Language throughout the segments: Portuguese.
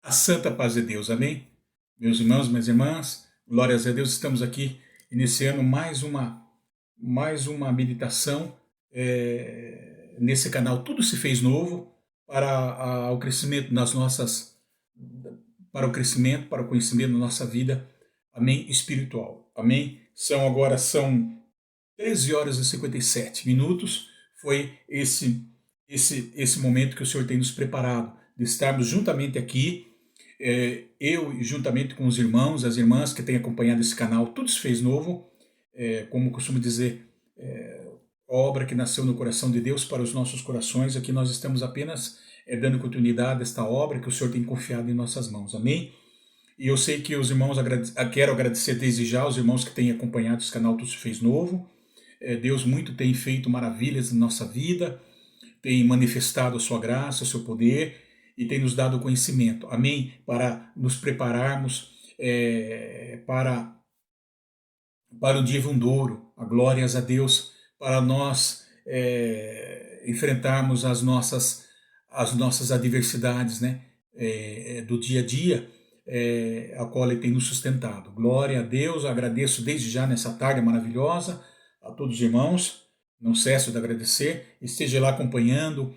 A santa paz de Deus, amém? Meus irmãos, minhas irmãs, glórias a Deus, estamos aqui iniciando mais uma meditação nesse canal. Tudo se fez novo o crescimento das nossas, para o crescimento, para o conhecimento da nossa vida, amém, espiritual, amém? São 13 horas e 57 minutos, foi esse momento que o Senhor tem nos preparado, de estarmos juntamente aqui, eu juntamente com os irmãos, as irmãs que têm acompanhado esse canal, tudo se fez novo, como costumo dizer, obra que nasceu no coração de Deus para os nossos corações. Aqui nós estamos apenas dando continuidade a esta obra que o Senhor tem confiado em nossas mãos, amém? E eu sei que os irmãos, quero agradecer desde já os irmãos que têm acompanhado esse canal Tudo se fez novo. Deus muito tem feito maravilhas na nossa vida, tem manifestado a sua graça, o seu poder, e tem nos dado conhecimento, amém? Para nos prepararmos para o dia vindouro, a glórias a Deus, para nós enfrentarmos as nossas adversidades, né? Do dia a dia, a qual Ele tem nos sustentado. Glória a Deus, agradeço desde já nessa tarde maravilhosa a todos os irmãos, não cesso de agradecer, esteja lá acompanhando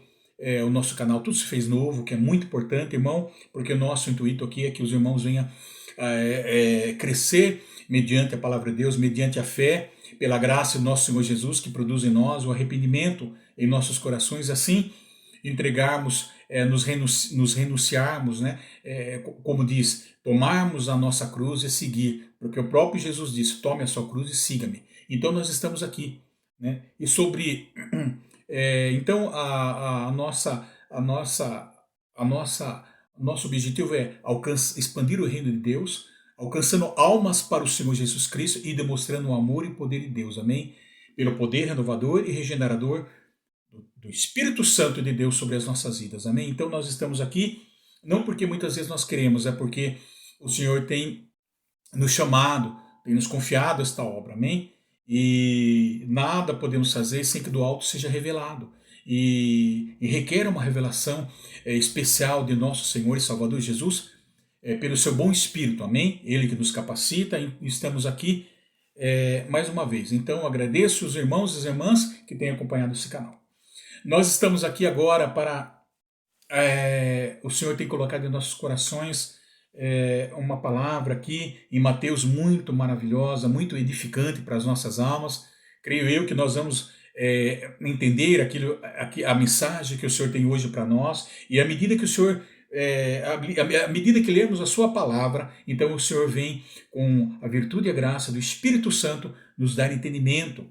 o nosso canal Tudo se fez novo, que é muito importante, irmão, porque o nosso intuito aqui é que os irmãos venham crescer mediante a palavra de Deus, mediante a fé, pela graça do nosso Senhor Jesus, que produz em nós o arrependimento em nossos corações, assim entregarmos, nos renunciarmos, né? Como diz, tomarmos a nossa cruz e seguir, porque o próprio Jesus disse, tome a sua cruz e siga-me. Então nós estamos aqui, né? E sobre então nosso objetivo é expandir o reino de Deus, alcançando almas para o Senhor Jesus Cristo e demonstrando o amor e o poder de Deus, amém? Pelo poder renovador e regenerador do Espírito Santo de Deus sobre as nossas vidas, amém? Então nós estamos aqui, não porque muitas vezes nós queremos, é porque o Senhor tem nos chamado, tem nos confiado esta obra, amém? E nada podemos fazer sem que do alto seja revelado. E requer uma revelação especial de nosso Senhor e Salvador Jesus, pelo seu bom Espírito, amém? Ele que nos capacita, e estamos aqui mais uma vez. Então agradeço os irmãos e as irmãs que têm acompanhado esse canal. Nós estamos aqui agora para... o Senhor tem colocado em nossos corações uma palavra aqui em Mateus muito maravilhosa, muito edificante para as nossas almas. Creio eu que nós vamos entender a mensagem que o Senhor tem hoje para nós, e à medida que o Senhor, à medida que lemos a sua palavra, então o Senhor vem com a virtude e a graça do Espírito Santo nos dar entendimento,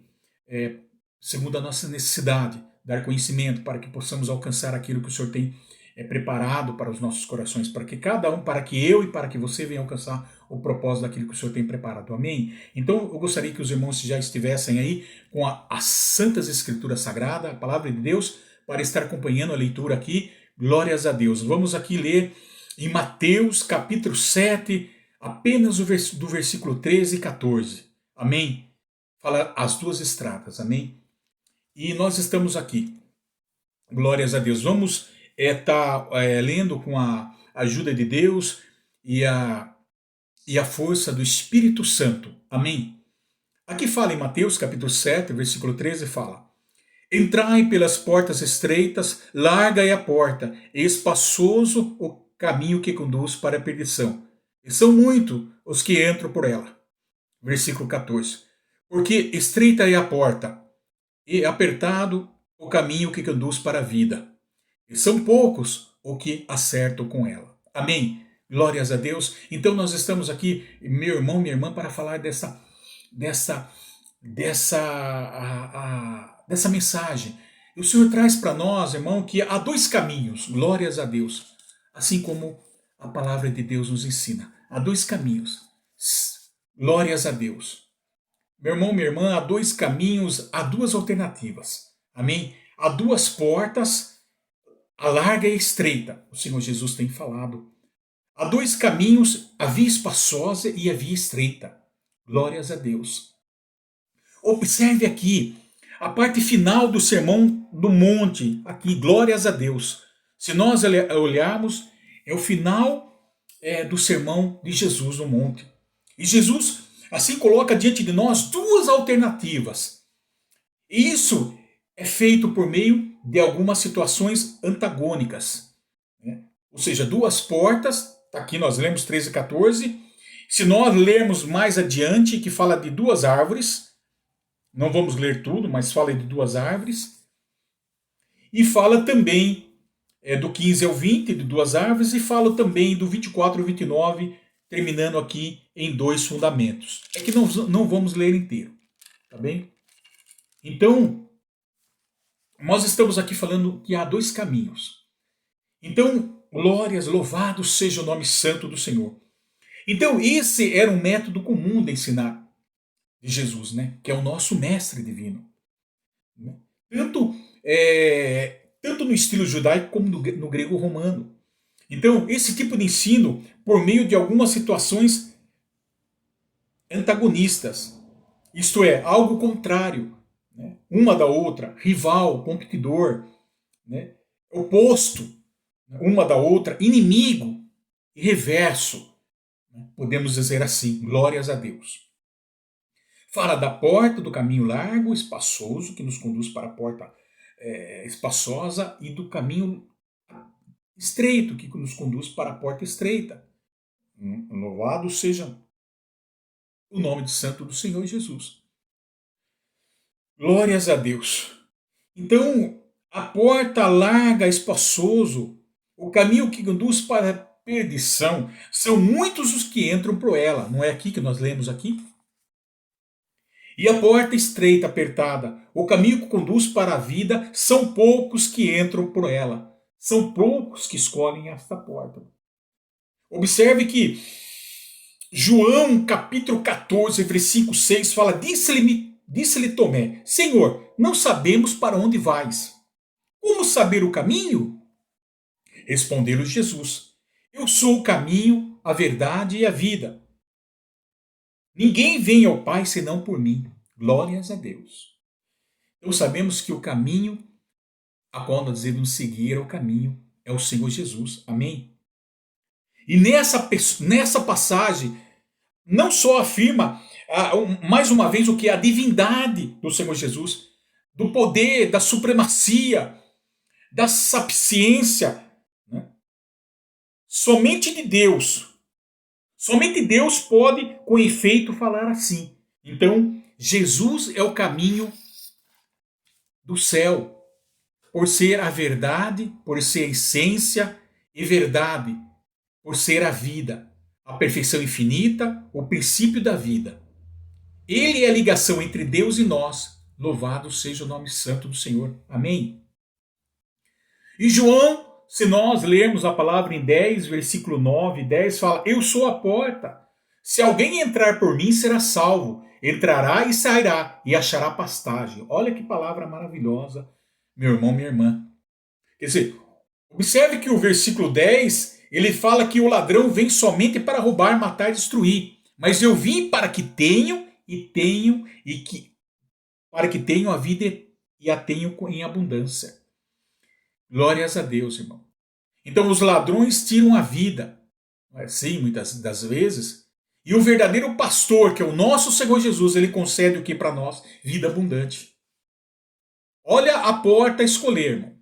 segundo a nossa necessidade, dar conhecimento para que possamos alcançar aquilo que o Senhor tem preparado para os nossos corações, para que cada um, para que eu e para que você venha alcançar o propósito daquilo que o Senhor tem preparado, amém? Então eu gostaria que os irmãos já estivessem aí com as Santas Escrituras Sagradas, a Palavra de Deus, para estar acompanhando a leitura aqui, glórias a Deus. Vamos aqui ler em Mateus capítulo 7, apenas do versículo 13 e 14, amém? Fala as duas estradas, amém? E nós estamos aqui, glórias a Deus. Vamos lendo com a ajuda de Deus e a força do Espírito Santo, amém? Aqui fala em Mateus capítulo 7, versículo 13, fala: entrai pelas portas estreitas, larga é a porta, e espaçoso o caminho que conduz para a perdição, e são muitos os que entram por ela. Versículo 14: porque estreita é a porta, e apertado o caminho que conduz para a vida, e são poucos os que acertam com ela. Amém? Glórias a Deus. Então nós estamos aqui, meu irmão, minha irmã, para falar dessa mensagem. E o Senhor traz para nós, irmão, que há dois caminhos, glórias a Deus, assim como a palavra de Deus nos ensina. Há dois caminhos, glórias a Deus. Meu irmão, minha irmã, há dois caminhos, há duas alternativas, amém? Há duas portas, a larga e a estreita, o Senhor Jesus tem falado. Há dois caminhos, a via espaçosa e a via estreita. Glórias a Deus. Observe aqui a parte final do Sermão do Monte. Aqui, glórias a Deus. Se nós olharmos, é o final do sermão de Jesus no monte. E Jesus, assim, coloca diante de nós duas alternativas. E isso é feito por meio de algumas situações antagônicas, né? Ou seja, duas portas, aqui nós lemos 13 e 14. Se nós lermos mais adiante, que fala de duas árvores, não vamos ler tudo, mas fala de duas árvores. E fala também do 15 ao 20, de duas árvores, e fala também do 24 ao 29, terminando aqui em dois fundamentos. É que não vamos ler inteiro, tá bem? Então, nós estamos aqui falando que há dois caminhos. Então, glórias, louvado seja o nome santo do Senhor. Então, esse era um método comum de ensinar de Jesus, né? Que é o nosso mestre divino. Né? Tanto no estilo judaico como no grego romano. Então, esse tipo de ensino, por meio de algumas situações antagonistas, isto é, algo contrário, né? Uma da outra, rival, competidor, né? Oposto, uma da outra, inimigo e reverso, né? Podemos dizer assim, glórias a Deus. Fala da porta, do caminho largo, espaçoso, que nos conduz para a porta espaçosa, e do caminho estreito, que nos conduz para a porta estreita. Louvado seja o nome de santo do Senhor Jesus. Glórias a Deus. Então, a porta larga, espaçoso, o caminho que conduz para a perdição, são muitos os que entram por ela. Não é aqui que nós lemos aqui? E a porta estreita, apertada, o caminho que conduz para a vida, são poucos que entram por ela. São poucos que escolhem esta porta. Observe que João capítulo 14, versículo 6 fala: Disse-lhe Tomé, Senhor, não sabemos para onde vais. Como saber o caminho? Respondeu-lhe Jesus: Eu sou o caminho, a verdade e a vida. Ninguém vem ao Pai senão por mim. Glórias a Deus. Então sabemos que o caminho a qual nós devemos seguir é o caminho, é o Senhor Jesus. Amém? E nessa passagem, não só afirma mais uma vez o que é a divindade do Senhor Jesus, do poder, da supremacia, da sapiência, né? Somente Deus pode, com efeito, falar assim. Então, Jesus é o caminho do céu, por ser a verdade, por ser a essência e verdade, por ser a vida, a perfeição infinita, o princípio da vida. Ele é a ligação entre Deus e nós. Louvado seja o nome santo do Senhor. Amém? E João, se nós lermos a palavra em 10, versículo 9 e 10, fala: Eu sou a porta. Se alguém entrar por mim, será salvo. Entrará e sairá e achará pastagem. Olha que palavra maravilhosa, meu irmão, minha irmã. Quer dizer, observe que o versículo 10, ele fala que o ladrão vem somente para roubar, matar e destruir. Mas eu vim para que tenham para que tenham a vida e a tenham em abundância. Glórias a Deus, irmão. Então os ladrões tiram a vida, sim, muitas das vezes, e o verdadeiro pastor, que é o nosso Senhor Jesus, ele concede o que para nós? Vida abundante. Olha a porta a escolher, irmão.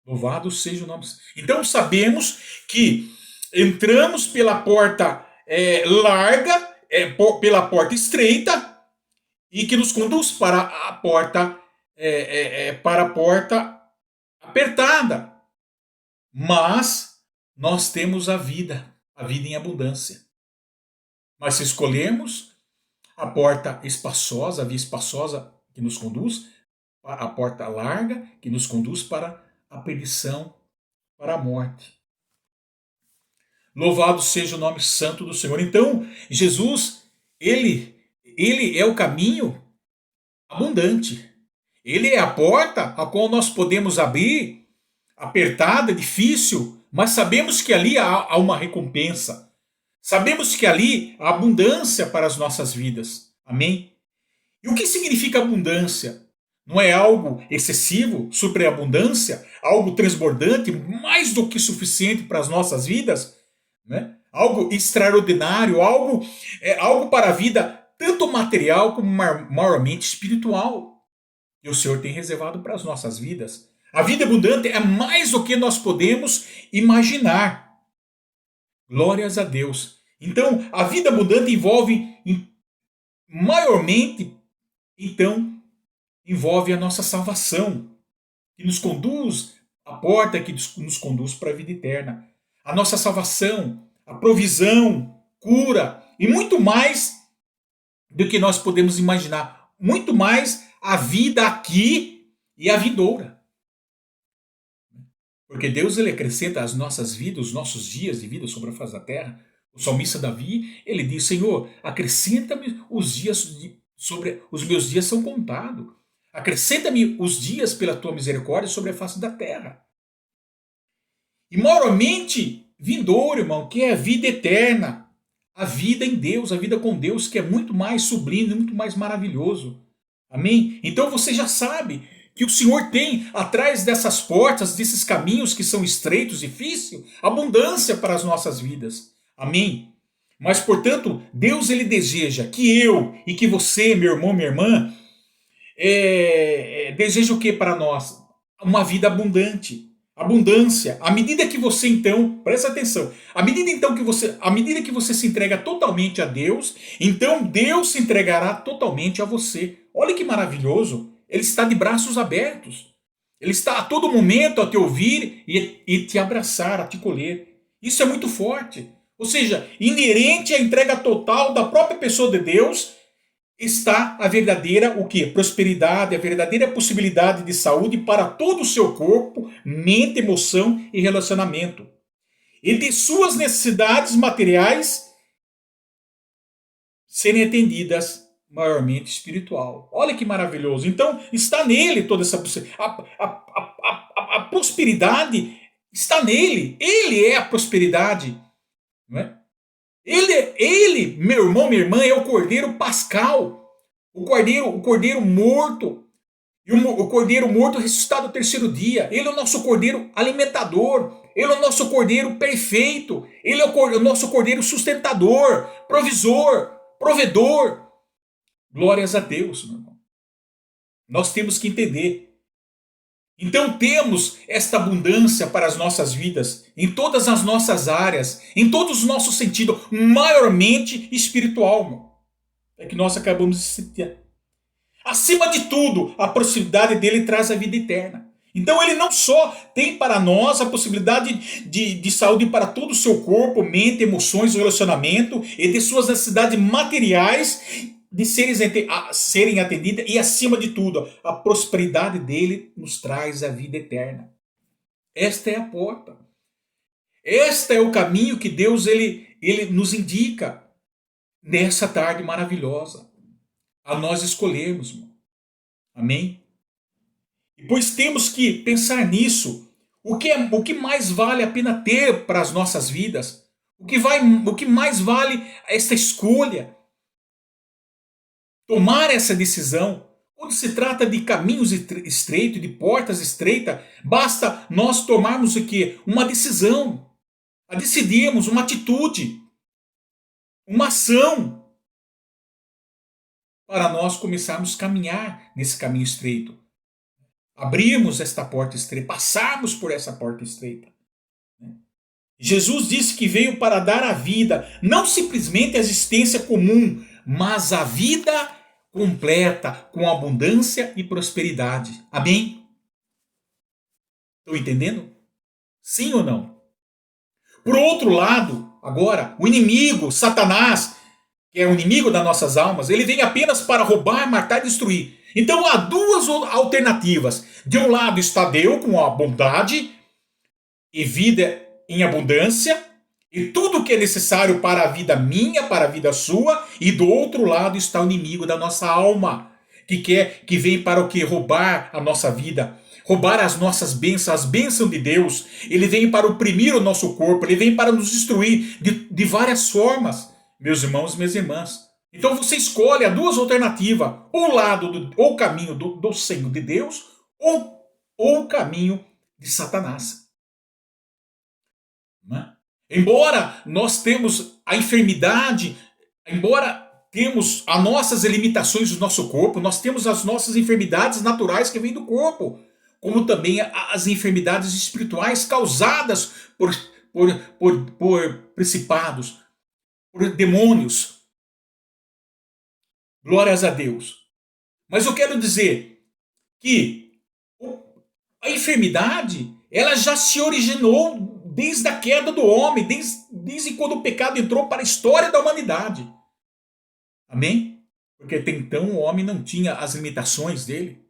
Louvado seja o nome. Então sabemos que entramos pela porta larga, pela porta estreita, e que nos conduz para a porta apertada. Mas nós temos a vida em abundância. Mas se escolhermos a porta espaçosa, a via espaçosa que nos conduz, a porta larga que nos conduz para a perdição, para a morte. Louvado seja o nome santo do Senhor. Então, Jesus, ele é o caminho abundante. Ele é a porta a qual nós podemos abrir, apertada, difícil, mas sabemos que ali há uma recompensa. Sabemos que ali há abundância para as nossas vidas. Amém? E o que significa abundância? Não é algo excessivo, superabundância, algo transbordante, mais do que suficiente para as nossas vidas? Né? algo extraordinário, algo para a vida, tanto material como maiormente espiritual, que o Senhor tem reservado para as nossas vidas. A vida abundante é mais do que nós podemos imaginar. Glórias a Deus. Então, a vida abundante maiormente, então, envolve a nossa salvação, que nos conduz à porta que nos conduz para a vida eterna. A nossa salvação, a provisão, cura e muito mais do que nós podemos imaginar. Muito mais a vida aqui e a vindoura. Porque Deus ele acrescenta às nossas vidas, os nossos dias de vida sobre a face da terra. O salmista Davi, ele diz: Senhor, acrescenta-me os dias sobre os meus dias são contados. Acrescenta-me os dias pela tua misericórdia sobre a face da terra. E maiormente vindouro, irmão, que é a vida eterna. A vida em Deus, a vida com Deus, que é muito mais sublime, muito mais maravilhoso. Amém? Então você já sabe que o Senhor tem atrás dessas portas, desses caminhos que são estreitos, difíceis, abundância para as nossas vidas. Amém? Mas, portanto, Deus ele deseja que eu e que você, meu irmão, minha irmã, deseja o que para nós? Uma vida abundante. Abundância. À medida que você então, presta atenção, à medida que você se entrega totalmente a Deus, então Deus se entregará totalmente a você. Olha que maravilhoso. Ele está de braços abertos. Ele está a todo momento a te ouvir e te abraçar, a te colher. Isso é muito forte. Ou seja, inerente à entrega total da própria pessoa de Deus está a verdadeira o quê? Prosperidade, a verdadeira possibilidade de saúde para todo o seu corpo, mente, emoção e relacionamento. E de suas necessidades materiais serem atendidas maiormente espiritual. Olha que maravilhoso. Então, está nele toda essa a prosperidade está nele. Ele é a prosperidade. Não é? Ele, meu irmão, minha irmã, é o Cordeiro Pascal. O Cordeiro morto. E o Cordeiro morto ressuscitado ao terceiro dia. Ele é o nosso Cordeiro alimentador. Ele é o nosso Cordeiro perfeito. Ele é o nosso Cordeiro sustentador, provisor, provedor. Glórias a Deus, meu irmão. Nós temos que entender. Então temos esta abundância para as nossas vidas, em todas as nossas áreas, em todos os nossos sentidos, maiormente espiritual, irmão. É que nós acabamos de citar. Acima de tudo, a proximidade dele traz a vida eterna. Então ele não só tem para nós a possibilidade de saúde para todo o seu corpo, mente, emoções, relacionamento e de suas necessidades materiais de serem atendidas e acima de tudo, a prosperidade dele nos traz a vida eterna. Esta é a porta. Este é o caminho que Deus ele nos indica nessa tarde maravilhosa. A nós escolhermos, irmão. Amém? E pois temos que pensar nisso. O que mais vale a pena ter para as nossas vidas? O que mais vale esta escolha? Tomar essa decisão. Quando se trata de caminhos estreitos, de portas estreitas, basta nós tomarmos o quê? Uma decisão. A decidirmos uma atitude. Uma ação. Para nós começarmos a caminhar nesse caminho estreito. Abrirmos esta porta estreita, passarmos por essa porta estreita. Jesus disse que veio para dar a vida, não simplesmente a existência comum, mas a vida completa, com abundância e prosperidade. Amém? Estão entendendo? Sim ou não? Por outro lado, agora, o inimigo, Satanás, que é o inimigo das nossas almas, ele vem apenas para roubar, matar e destruir. Então há duas alternativas. De um lado está Deus com a bondade e vida em abundância, e tudo o que é necessário para a vida minha, para a vida sua, e do outro lado está o inimigo da nossa alma, que vem para o que? Roubar a nossa vida, roubar as nossas bênçãos, as bênçãos de Deus. Ele vem para oprimir o nosso corpo, ele vem para nos destruir de várias formas, meus irmãos e minhas irmãs. Então você escolhe as duas alternativas, ou o caminho do Senhor de Deus, ou o caminho de Satanás. Embora nós temos a enfermidade, embora temos as nossas limitações do nosso corpo, nós temos as nossas enfermidades naturais que vêm do corpo, como também as enfermidades espirituais causadas por principados, por demônios. Glórias a Deus. Mas eu quero dizer que a enfermidade, ela já se originou desde a queda do homem, desde quando o pecado entrou para a história da humanidade. Amém? Porque até então o homem não tinha as limitações dele.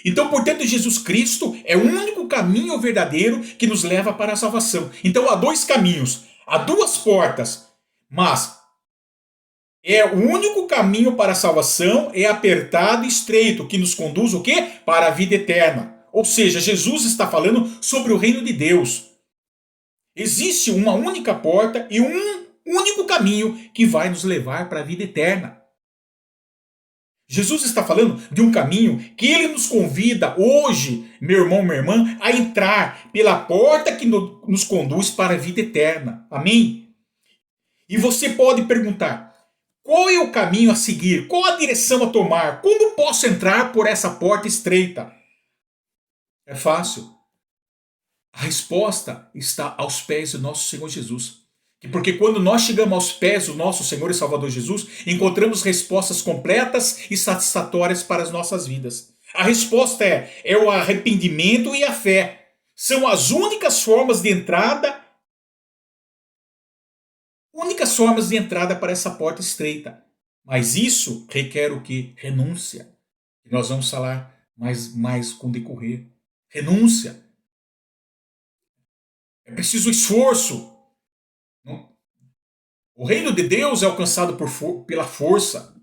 Então, portanto, Jesus Cristo é o único caminho verdadeiro que nos leva para a salvação. Então, há dois caminhos, há duas portas, mas é o único caminho para a salvação, é apertado e estreito, que nos conduz o quê? Para a vida eterna. Ou seja, Jesus está falando sobre o reino de Deus. Existe uma única porta e um único caminho que vai nos levar para a vida eterna. Jesus está falando de um caminho que ele nos convida hoje, meu irmão, minha irmã, a entrar pela porta que nos conduz para a vida eterna. Amém? E você pode perguntar: qual é o caminho a seguir? Qual a direção a tomar? Como posso entrar por essa porta estreita? É fácil. A resposta está aos pés do nosso Senhor Jesus. Porque quando nós chegamos aos pés do nosso Senhor e Salvador Jesus, encontramos respostas completas e satisfatórias para as nossas vidas. A resposta é o arrependimento e a fé. São as únicas formas de entrada para essa porta estreita. Mas isso requer o quê? Renúncia. E nós vamos falar mais com o decorrer. Renúncia. É preciso esforço. O reino de Deus é alcançado pela força.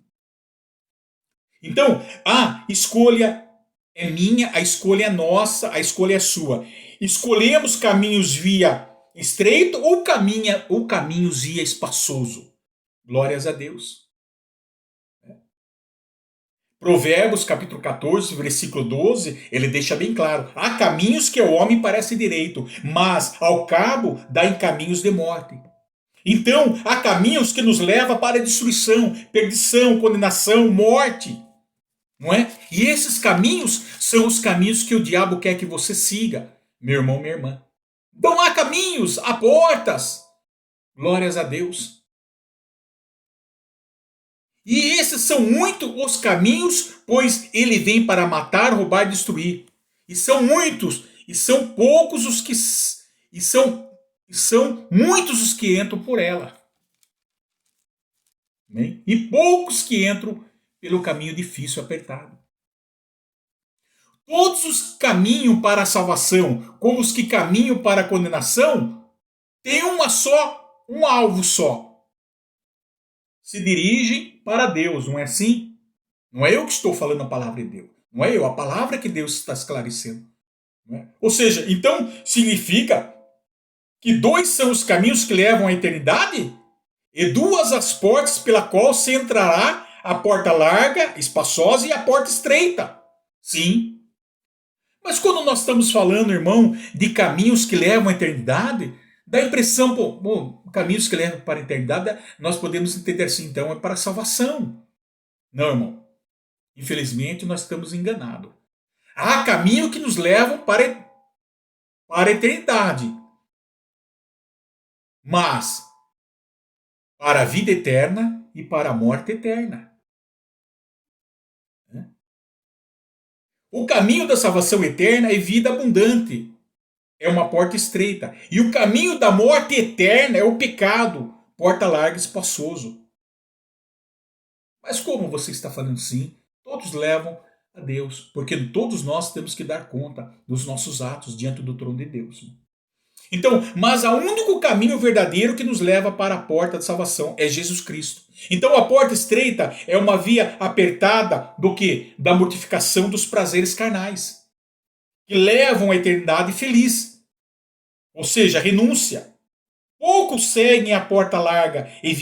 Então, a escolha é minha, a escolha é nossa, a escolha é sua. Escolhemos caminhos via estreito ou caminhos via espaçoso. Glórias a Deus. Provérbios capítulo 14, versículo 12, ele deixa bem claro: há caminhos que ao homem parece direito, mas ao cabo dá em caminhos de morte. Então, há caminhos que nos levam para a destruição, perdição, condenação, morte. Não é? E esses caminhos são os caminhos que o diabo quer que você siga, meu irmão, minha irmã. Então há caminhos, há portas. Glórias a Deus. E esses são muito os caminhos, pois ele vem para matar, roubar e destruir. E são muitos, e são poucos os que são muitos os que entram por ela. E poucos que entram pelo caminho difícil, apertado. Todos os que caminham para a salvação, como os que caminham para a condenação, têm um alvo só. Se dirigem para Deus, não é assim? Não é eu que estou falando a palavra de Deus. Não é eu, a palavra que Deus está esclarecendo. Ou seja, então significa que dois são os caminhos que levam à eternidade e duas as portas pela qual se entrará: a porta larga, espaçosa, e a porta estreita. Sim. Mas quando nós estamos falando, irmão, de caminhos que levam à eternidade, dá a impressão, caminhos que levam para a eternidade, nós podemos entender assim, então, é para a salvação. Não, irmão. Infelizmente, nós estamos enganados. Há caminhos que nos levam para a eternidade. Mas para a vida eterna e para a morte eterna. O caminho da salvação eterna é vida abundante. É uma porta estreita. E o caminho da morte eterna é o pecado. Porta larga e espaçoso. Mas como você está falando assim? Todos levam a Deus. Porque todos nós temos que dar conta dos nossos atos diante do trono de Deus. Então, mas o único caminho verdadeiro que nos leva para a porta de salvação é Jesus Cristo. Então a porta estreita é uma via apertada do que? Da mortificação dos prazeres carnais, que levam à eternidade feliz. Ou seja, renúncia. Poucos seguem a porta larga e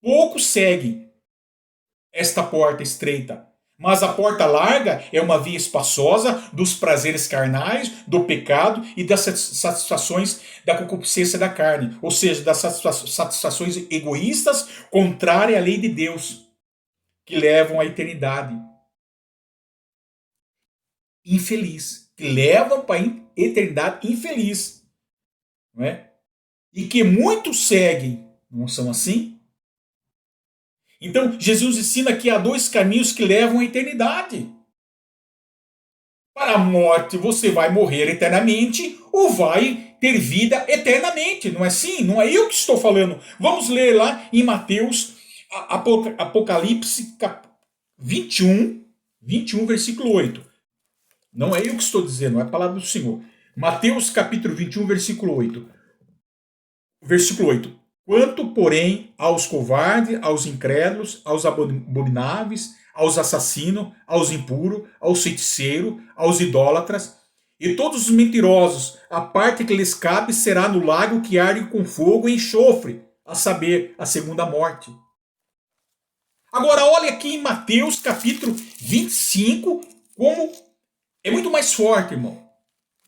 poucos seguem esta porta estreita. Mas a porta larga é uma via espaçosa dos prazeres carnais, do pecado e das satisfações da concupiscência da carne, ou seja, das satisfações egoístas contrárias à lei de Deus, que levam à eternidade infeliz, que levam para a eternidade infeliz, não é? E que muitos seguem, não são assim? Então, Jesus ensina que há dois caminhos que levam à eternidade. Para a morte, você vai morrer eternamente ou vai ter vida eternamente. Não é assim? Não é eu que estou falando. Vamos ler lá em Mateus, Apocalipse 21, versículo 8. Não é eu que estou dizendo, é a palavra do Senhor. Mateus capítulo 21, versículo 8. Versículo 8. Quanto, porém, aos covardes, aos incrédulos, aos abomináveis, aos assassinos, aos impuros, aos feiticeiros, aos idólatras, e todos os mentirosos, a parte que lhes cabe será no lago que arde com fogo e enxofre, a saber, a segunda morte. Agora, olha aqui em Mateus capítulo 25, como é muito mais forte, irmão.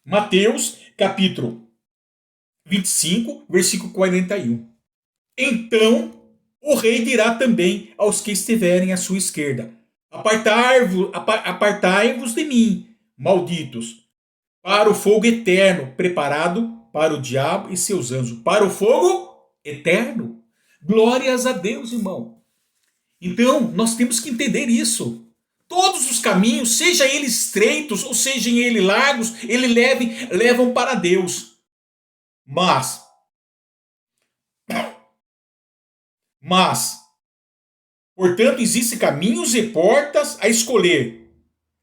Mateus capítulo 25, versículo 41. Então o rei dirá também aos que estiverem à sua esquerda: Apartai-vos de mim, malditos, para o fogo eterno, preparado para o diabo e seus anjos. Para o fogo eterno. Glórias a Deus, irmão. Então, nós temos que entender isso. Todos os caminhos, seja eles estreitos ou sejam eles largos, eles levam para Deus. Mas, portanto, existem caminhos e portas a escolher,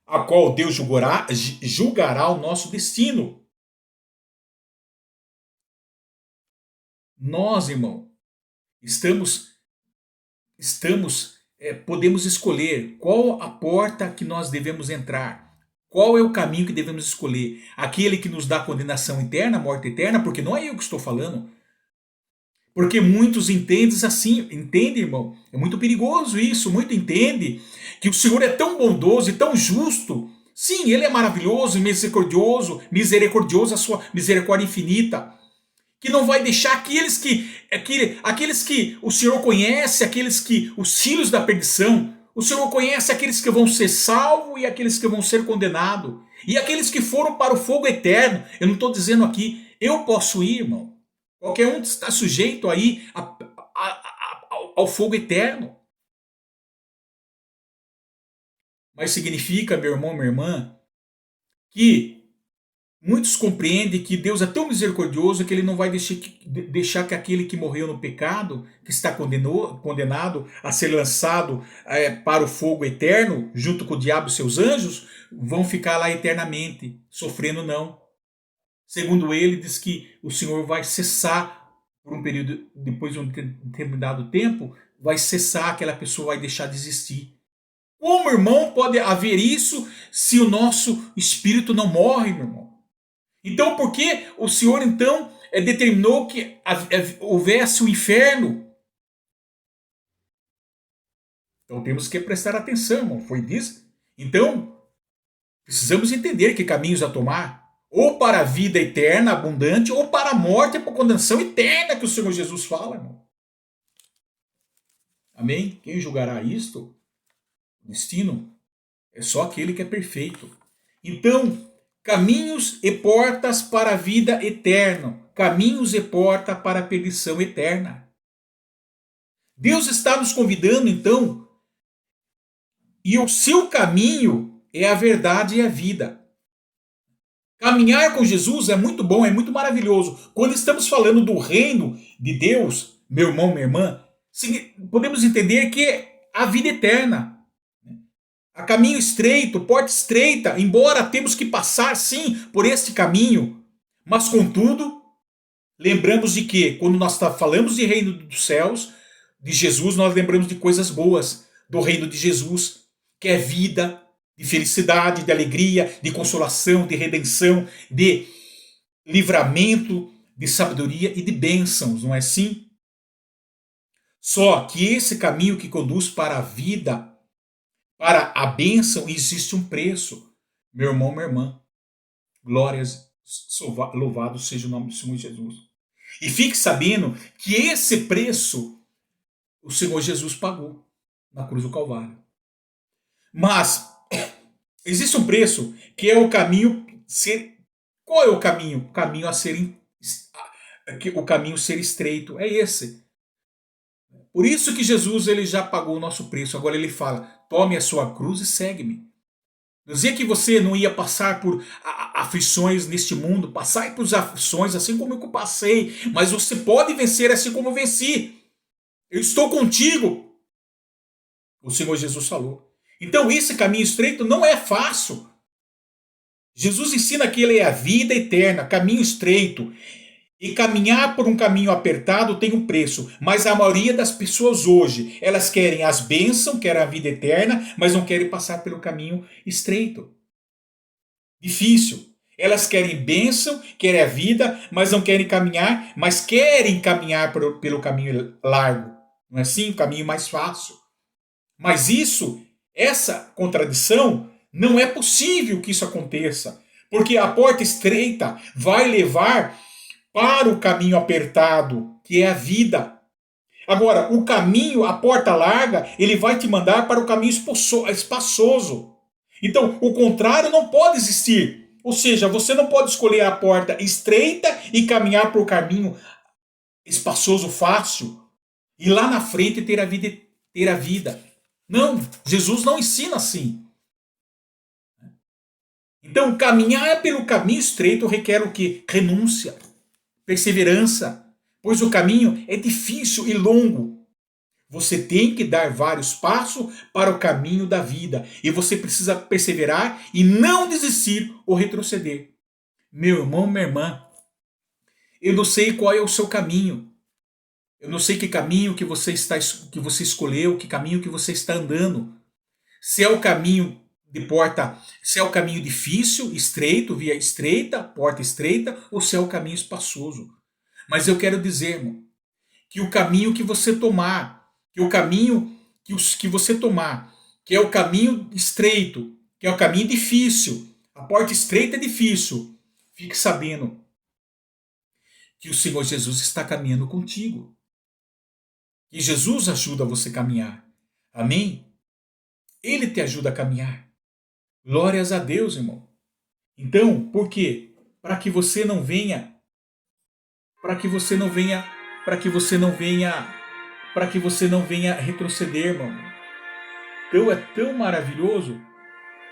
a qual Deus julgará o nosso destino. Nós, irmão, podemos escolher qual a porta que nós devemos entrar. Qual é o caminho que devemos escolher? Aquele que nos dá condenação eterna, morte eterna, porque não é eu que estou falando. Porque muitos entendem assim, entende, irmão? É muito perigoso isso, muito entende que o Senhor é tão bondoso e tão justo. Sim, Ele é maravilhoso e misericordioso, a sua misericórdia infinita, que não vai deixar aqueles que o Senhor conhece, aqueles que os filhos da perdição. O Senhor conhece aqueles que vão ser salvos e aqueles que vão ser condenados. E aqueles que foram para o fogo eterno. Eu não estou dizendo aqui, eu posso ir, irmão. Qualquer um está sujeito aí ao fogo eterno. Mas significa, meu irmão, minha irmã, que muitos compreendem que Deus é tão misericordioso que Ele não vai deixar que aquele que morreu no pecado, que está condenado a ser lançado para o fogo eterno, junto com o diabo e seus anjos, vão ficar lá eternamente, sofrendo não. Segundo ele, diz que o Senhor vai cessar por um período, depois de um determinado tempo, vai cessar, aquela pessoa vai deixar de existir. Como, irmão, pode haver isso se o nosso espírito não morre, meu irmão? Então, por que o Senhor, então, determinou que houvesse o inferno? Então, temos que prestar atenção, irmão. Foi disso? Então, precisamos entender que caminhos a tomar. Ou para a vida eterna, abundante, ou para a morte e para a condenação eterna que o Senhor Jesus fala, irmão. Amém? Quem julgará isto? O destino é só aquele que é perfeito. Então, caminhos e portas para a vida eterna. Caminhos e porta para a perdição eterna. Deus está nos convidando, então, e o seu caminho é a verdade e a vida. Caminhar com Jesus é muito bom, é muito maravilhoso. Quando estamos falando do reino de Deus, meu irmão, minha irmã, podemos entender que é a vida eterna. A caminho estreito, porta estreita, embora temos que passar, sim, por este caminho. Mas, contudo, lembramos de que, quando nós falamos de reino dos céus, de Jesus, nós lembramos de coisas boas, do reino de Jesus, que é vida, de felicidade, de alegria, de consolação, de redenção, de livramento, de sabedoria e de bênçãos, não é assim? Só que esse caminho que conduz para a vida Para a bênção existe um preço. Meu irmão, minha irmã, glórias, louvado seja o nome do Senhor Jesus. E fique sabendo que esse preço o Senhor Jesus pagou na cruz do Calvário. Mas existe um preço que é o caminho ser. Qual é o caminho? O caminho a ser o caminho ser estreito é esse. Por isso que Jesus ele já pagou o nosso preço. Agora ele fala: tome a sua cruz e segue-me. Dizia que você não ia passar por aflições neste mundo, passar por aflições assim como eu passei, mas você pode vencer assim como eu venci. Eu estou contigo. O Senhor Jesus falou. Então esse caminho estreito não é fácil. Jesus ensina que ele é a vida eterna, caminho estreito. E caminhar por um caminho apertado tem um preço, mas a maioria das pessoas hoje, elas querem as bênçãos, querem a vida eterna, mas não querem passar pelo caminho estreito. Difícil. Elas querem bênção, querem a vida, mas não querem caminhar, mas querem caminhar pelo caminho largo. Não é assim? O caminho mais fácil. Mas essa contradição, não é possível que isso aconteça, porque a porta estreita vai levar para o caminho apertado, que é a vida. Agora, o caminho, a porta larga, ele vai te mandar para o caminho espaçoso. Então, o contrário não pode existir. Ou seja, você não pode escolher a porta estreita e caminhar para o caminho espaçoso, fácil, e lá na frente ter a vida. Ter a vida. Não, Jesus não ensina assim. Então, caminhar pelo caminho estreito requer o quê? Renúncia, perseverança, pois o caminho é difícil e longo. Você tem que dar vários passos para o caminho da vida e você precisa perseverar e não desistir ou retroceder. Meu irmão, minha irmã, eu não sei qual é o seu caminho. Eu não sei que caminho que você escolheu, que caminho que você está andando. Se é o caminho de porta, se é o caminho difícil, estreito, via estreita, porta estreita, ou se é o caminho espaçoso. Mas eu quero dizer, irmão, que o caminho que você tomar, que o caminho que você tomar, que é o caminho estreito, que é o caminho difícil, a porta estreita é difícil, fique sabendo que o Senhor Jesus está caminhando contigo. Que Jesus ajuda você a caminhar. Amém? Ele te ajuda a caminhar. Glórias a Deus, irmão. Então, por quê? Para que você não venha, para que você não venha, para que você não venha, para que você não venha retroceder, irmão. Então é tão maravilhoso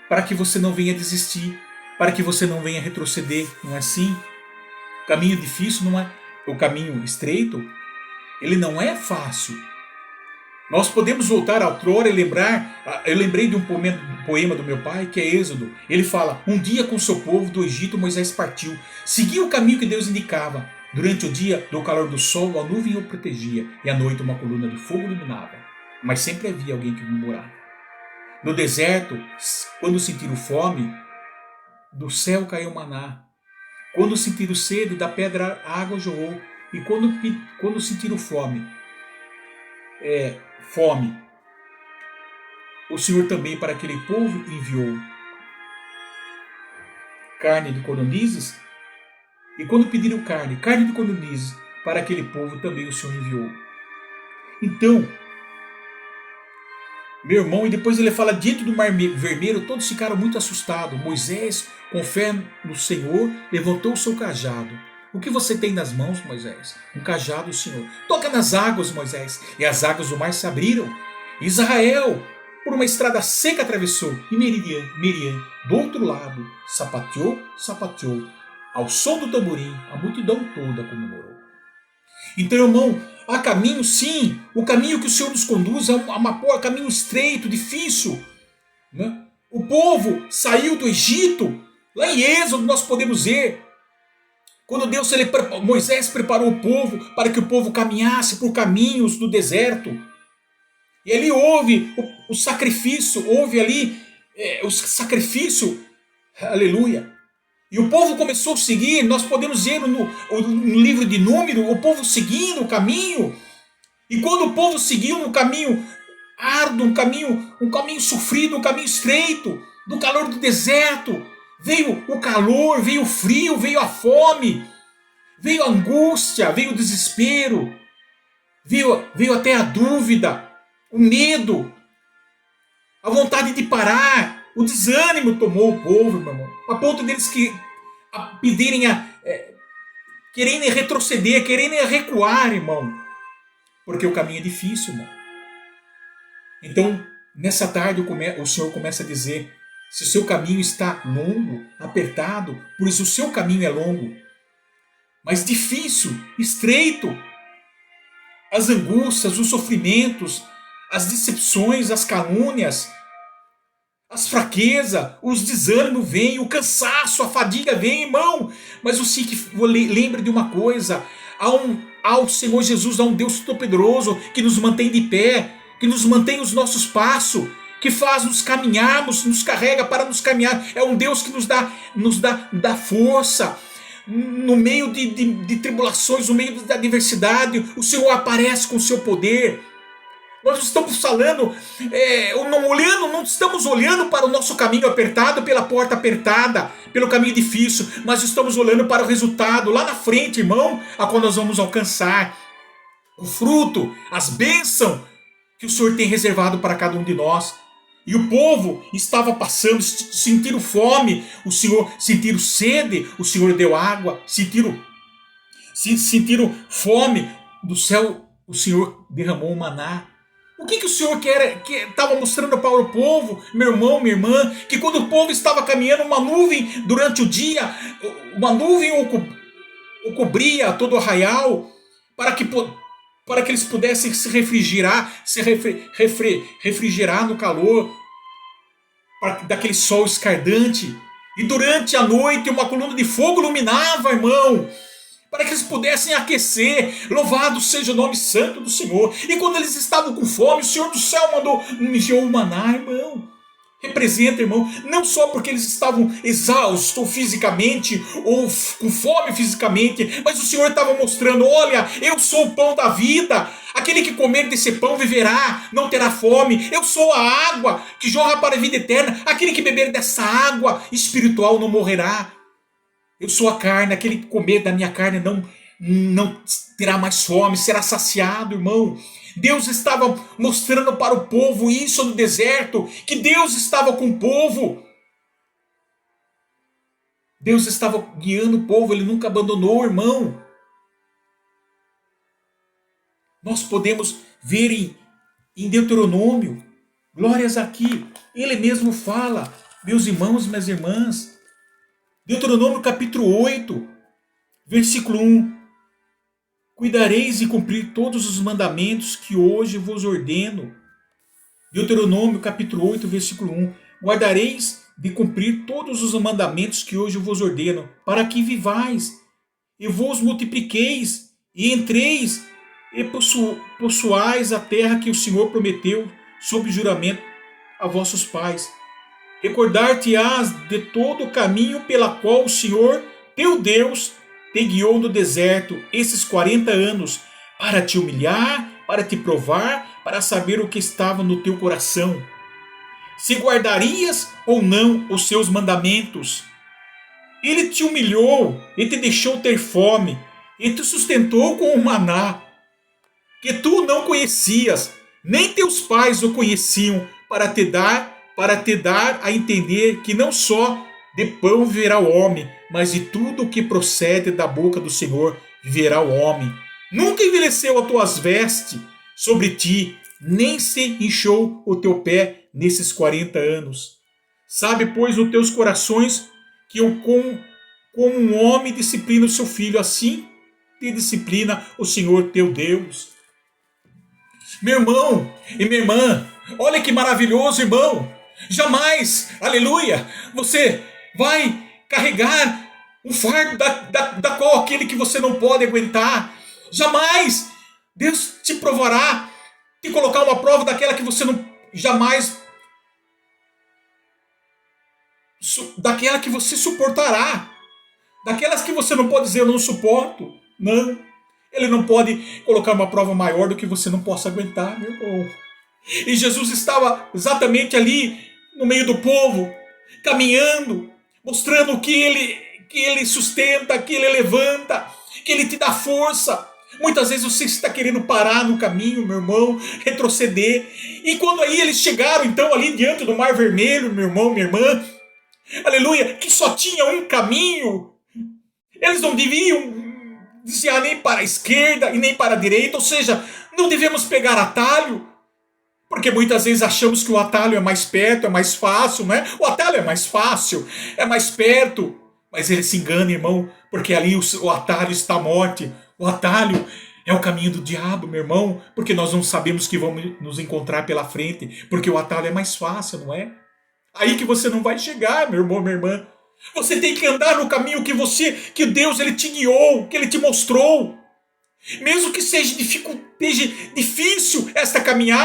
para que você não venha desistir, para que você não venha retroceder, não é assim? O caminho difícil não é, o caminho estreito, ele não é fácil. Nós podemos voltar à outrora e lembrar, eu lembrei de um poema do meu pai, que é Êxodo. Ele fala: um dia com seu povo do Egito Moisés partiu, seguia o caminho que Deus indicava. Durante o dia, do calor do sol, a nuvem o protegia, e à noite uma coluna de fogo iluminava. Mas sempre havia alguém que murmurava. No deserto, quando sentiram fome, do céu caiu maná. Quando sentiram sede, da pedra a água jorrou. E quando sentiram fome, o Senhor também para aquele povo enviou carne de codornizes. E quando pediram carne de codornizes, para aquele povo também o Senhor enviou. Então, meu irmão, e depois ele fala: dentro do mar vermelho, todos ficaram muito assustados. Moisés, com fé no Senhor, levantou o seu cajado. O que você tem nas mãos, Moisés? Um cajado, Senhor. Toca nas águas, Moisés. E as águas do mar se abriram. Israel, por uma estrada seca, atravessou. E Miriam, do outro lado, sapateou. Ao som do tamborim, a multidão toda comemorou. Então, irmão, há caminho, sim. O caminho que o Senhor nos conduz é um caminho estreito, difícil. Né? O povo saiu do Egito. Lá em Êxodo nós podemos ver. Quando Moisés preparou o povo para que o povo caminhasse por caminhos do deserto. E ali houve o sacrifício, aleluia. E o povo começou a seguir, nós podemos ver no livro de Número, o povo seguindo o caminho. E quando o povo seguiu no caminho árduo, um caminho sofrido, um caminho estreito, do calor do deserto. Veio o calor, veio o frio, veio a fome, veio a angústia, veio o desespero, veio até a dúvida, o medo, a vontade de parar, o desânimo tomou o povo, meu irmão, a ponto deles pedirem quererem retroceder, quererem recuar, irmão, porque o caminho é difícil, irmão. Então, nessa tarde o Senhor começa a dizer: se o seu caminho está longo, apertado, por isso o seu caminho é longo, mas difícil, estreito, as angústias, os sofrimentos, as decepções, as calúnias, as fraquezas, os desânimos vêm, o cansaço, a fadiga vem, irmão. Mas você que lembre de uma coisa: ao Senhor Jesus, há um Deus Todo-Poderoso que nos mantém de pé, que nos mantém os nossos passos, que faz nos caminharmos, nos carrega para nos caminhar. É um Deus que nos dá força. No meio de tribulações, no meio da adversidade, o Senhor aparece com o seu poder. Nós estamos falando, não estamos olhando para o nosso caminho apertado, pela porta apertada, pelo caminho difícil, mas estamos olhando para o resultado lá na frente, irmão, a qual nós vamos alcançar o fruto, as bênçãos que o Senhor tem reservado para cada um de nós. E o povo estava passando, sentiram fome, o Senhor, sentiram sede, o Senhor deu água, sentiram fome, do céu o Senhor derramou o maná. O que o Senhor estava mostrando para o povo, meu irmão, minha irmã, que quando o povo estava caminhando, uma nuvem durante o dia, uma nuvem o cobria todo o arraial, para que eles pudessem se refrigerar no calor daquele sol escaldante. E durante a noite uma coluna de fogo iluminava, irmão, para que eles pudessem aquecer. Louvado seja o nome santo do Senhor. E quando eles estavam com fome, o Senhor do céu enviou o maná, irmão. Representa, irmão, não só porque eles estavam exaustos fisicamente ou com fome fisicamente, mas o Senhor estava mostrando: olha, eu sou o pão da vida, aquele que comer desse pão viverá, não terá fome. Eu sou a água que jorra para a vida eterna, aquele que beber dessa água espiritual não morrerá. Eu sou a carne, aquele que comer da minha carne não terá mais fome, será saciado, irmão. Deus estava mostrando para o povo isso no deserto, que Deus estava com o povo. Deus estava guiando o povo, Ele nunca abandonou, irmão. Nós podemos ver em Deuteronômio, glórias aqui, Ele mesmo fala, meus irmãos e minhas irmãs, Deuteronômio capítulo 8, versículo 1. Cuidareis de cumprir todos os mandamentos que hoje vos ordeno. Deuteronômio capítulo 8, versículo 1. Guardareis de cumprir todos os mandamentos que hoje vos ordeno, para que vivais, e vos multipliqueis, e entreis, e possuais a terra que o Senhor prometeu, sob juramento a vossos pais. Recordar-te-ás de todo o caminho pela qual o Senhor, teu Deus, te guiou no deserto esses 40 anos, para te humilhar, para te provar, para saber o que estava no teu coração, se guardarias ou não os seus mandamentos. Ele te humilhou e te deixou ter fome, e te sustentou com o maná, que tu não conhecias, nem teus pais o conheciam, para te dar a entender que não só de pão viverá o homem, mas de tudo o que procede da boca do Senhor viverá o homem. Nunca envelheceu as tuas vestes sobre ti, nem se inchou o teu pé nesses 40 anos. Sabe, pois, nos teus corações que eu, como um homem, disciplina o seu filho, assim te disciplina o Senhor teu Deus. Meu irmão e minha irmã, olha que maravilhoso, irmão. Jamais, aleluia, você vai carregar um fardo da qual aquele que você não pode aguentar. Jamais Deus te provará, te colocar uma prova daquela que você não jamais, daquela que você suportará, daquelas que você não pode dizer eu não suporto. Não, Ele não pode colocar uma prova maior do que você não possa aguentar, meu irmão. E Jesus estava exatamente ali no meio do povo, caminhando, mostrando que ele sustenta, que ele levanta, que ele te dá força. Muitas vezes você está querendo parar no caminho, meu irmão, retroceder. E quando aí eles chegaram, então, ali diante do Mar Vermelho, meu irmão, minha irmã, aleluia, que só tinha um caminho, eles não deviam desviar nem para a esquerda e nem para a direita, ou seja, não devemos pegar atalho, porque muitas vezes achamos que o atalho é mais perto, é mais fácil, não é? O atalho é mais fácil, é mais perto, mas ele se engana, irmão, porque ali o atalho está a morte, o atalho é o caminho do diabo, meu irmão, porque nós não sabemos que vamos nos encontrar pela frente, porque o atalho é mais fácil, não é? Aí que você não vai chegar, meu irmão, minha irmã. Você tem que andar no caminho que Deus ele te guiou, que ele te mostrou. Mesmo que seja difícil esta caminhada,